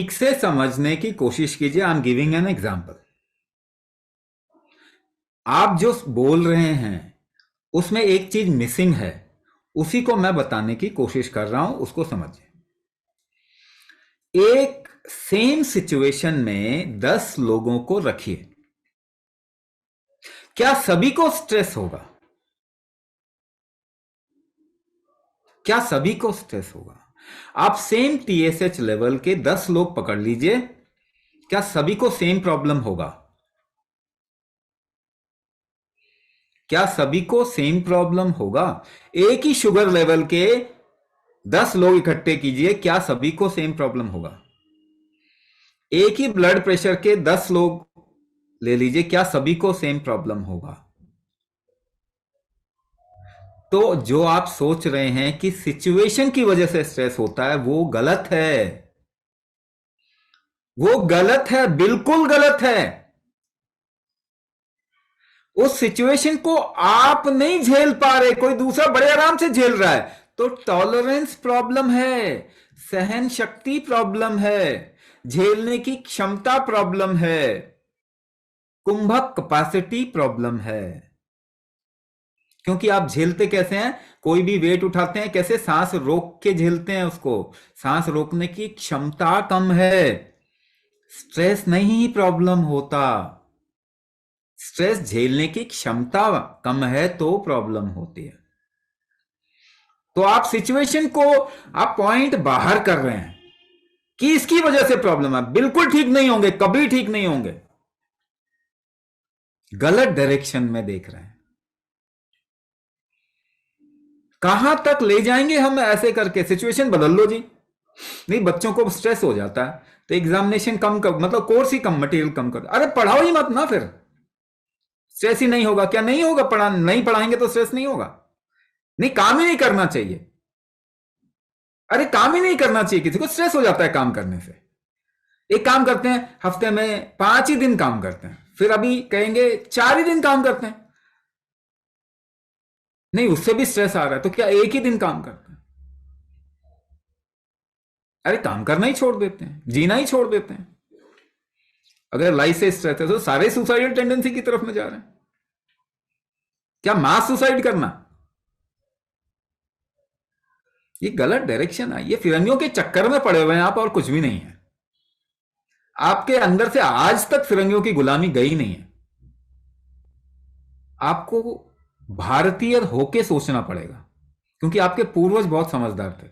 ठीक से समझने की कोशिश कीजिए। I am giving an example. आप जो बोल रहे हैं उसमें एक चीज मिसिंग है, उसी को मैं बताने की कोशिश कर रहा हूं, उसको समझिए। एक सेम सिचुएशन में 10 लोगों को रखिए, क्या सभी को स्ट्रेस होगा? क्या सभी को स्ट्रेस होगा? आप सेम टीएसएच लेवल के 10 लोग पकड़ लीजिए, क्या सभी को सेम प्रॉब्लम होगा? क्या सभी को सेम प्रॉब्लम होगा? एक ही शुगर लेवल के 10 लोग इकट्ठे कीजिए, क्या सभी को सेम प्रॉब्लम होगा? एक ही ब्लड प्रेशर के 10 लोग ले लीजिए, क्या सभी को सेम प्रॉब्लम होगा? तो जो आप सोच रहे हैं कि सिचुएशन की वजह से स्ट्रेस होता है, वो गलत है। वो गलत है, बिल्कुल गलत है। उस सिचुएशन को आप नहीं झेल पा रहे, कोई दूसरा बड़े आराम से झेल रहा है, तो टॉलरेंस प्रॉब्लम है, सहन शक्ति प्रॉब्लम है, झेलने की क्षमता प्रॉब्लम है, कुंभक कैपेसिटी प्रॉब्लम है। क्योंकि आप झेलते कैसे हैं? कोई भी वेट उठाते हैं, कैसे सांस रोक के झेलते हैं उसको, सांस रोकने की क्षमता कम है। स्ट्रेस नहीं प्रॉब्लम होता, स्ट्रेस झेलने की क्षमता कम है तो प्रॉब्लम होती है। तो आप सिचुएशन को आप पॉइंट बाहर कर रहे हैं कि इसकी वजह से प्रॉब्लम है। बिल्कुल ठीक नहीं होंगे, कभी ठीक नहीं होंगे, गलत डायरेक्शन में देख रहे हैं। कहां तक ले जाएंगे हम ऐसे करके? सिचुएशन बदल लो जी। नहीं, बच्चों को स्ट्रेस हो जाता है तो एग्जामिनेशन कम कर, मतलब कोर्स ही कम, मटेरियल कम कर। अरे पढ़ाओ ही मत ना, फिर स्ट्रेस ही नहीं होगा। क्या नहीं होगा? नहीं पढ़ाएंगे तो स्ट्रेस नहीं होगा? नहीं, काम ही नहीं करना चाहिए। अरे काम ही नहीं करना चाहिए, किसी को स्ट्रेस हो जाता है काम करने से। एक काम करते हैं, हफ्ते में 5 ही दिन काम करते हैं, फिर अभी कहेंगे 4 ही दिन काम करते हैं। नहीं, उससे भी स्ट्रेस आ रहा है तो क्या एक ही दिन काम करते हैं? अरे काम करना ही छोड़ देते हैं, जीना ही छोड़ देते हैं। अगर लाइफ से स्ट्रेस है तो सारे सुसाइडल टेंडेंसी की तरफ में जा रहे हैं। क्या मास सुसाइड करना? ये गलत डायरेक्शन है, ये फिरंगियों के चक्कर में पड़े हुए हैं आप, और कुछ भी नहीं है। आपके अंदर से आज तक फिरंगियों की गुलामी गई नहीं है। आपको भारतीय होके सोचना पड़ेगा, क्योंकि आपके पूर्वज बहुत समझदार थे।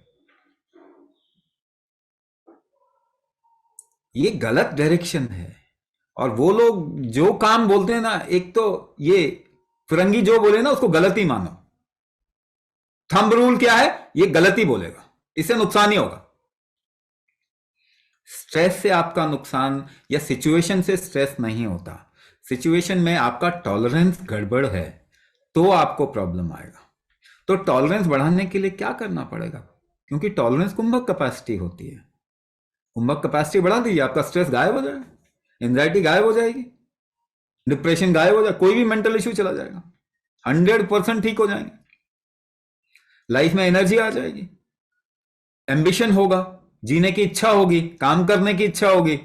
ये गलत डायरेक्शन है। और वो लोग जो काम बोलते हैं ना, एक तो ये फिरंगी जो बोले ना उसको गलत ही मानो। थंब रूल क्या है? ये गलत ही बोलेगा, इससे नुकसान ही होगा। स्ट्रेस से आपका नुकसान या सिचुएशन से स्ट्रेस नहीं होता। सिचुएशन में आपका टॉलरेंस गड़बड़ है तो आपको प्रॉब्लम आएगा। तो टॉलरेंस बढ़ाने के लिए क्या करना पड़ेगा? क्योंकि टॉलरेंस कुंभक कैपेसिटी होती है। कुंभक कैपेसिटी बढ़ा दीजिए, आपका स्ट्रेस गायब हो जाएगा, एंजाइटी गायब हो जाएगी, डिप्रेशन गायब हो जाएगा, कोई भी मेंटल इश्यू चला जाएगा, 100% ठीक हो जाएंगे। लाइफ में एनर्जी आ जाएगी, एम्बिशन होगा, जीने की इच्छा होगी, काम करने की इच्छा होगी।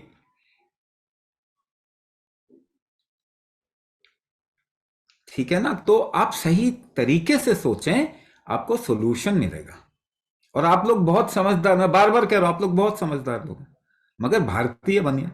ठीक है ना? तो आप सही तरीके से सोचें, आपको सोल्यूशन मिलेगा। और आप लोग बहुत समझदार, मैं बार बार कह रहा हूं, आप लोग बहुत समझदार लोग हैं, मगर भारतीय बनिए।